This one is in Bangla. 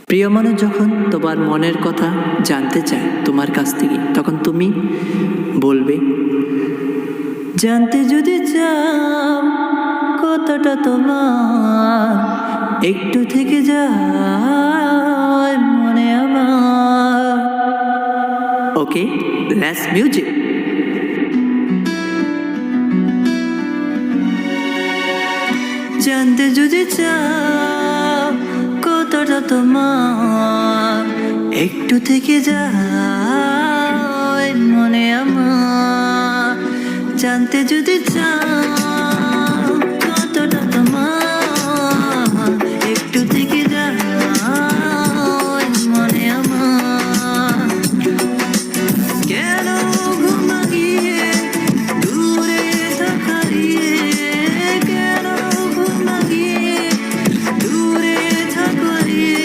প্রিয় মানুষ যখন তোমার মনের কথা জানতে চায় তোমার কাছ থেকে, তখন তুমি বলবে, জানতে যদি চাও কতটা তোমার, একটু থেকে যায় মনে আমার। ওকে, লেটস মিউজিক। জানতে যদি চাও কতটা তোমার, একটু থেকে যায় মনে আমার। জানতে যদি চাও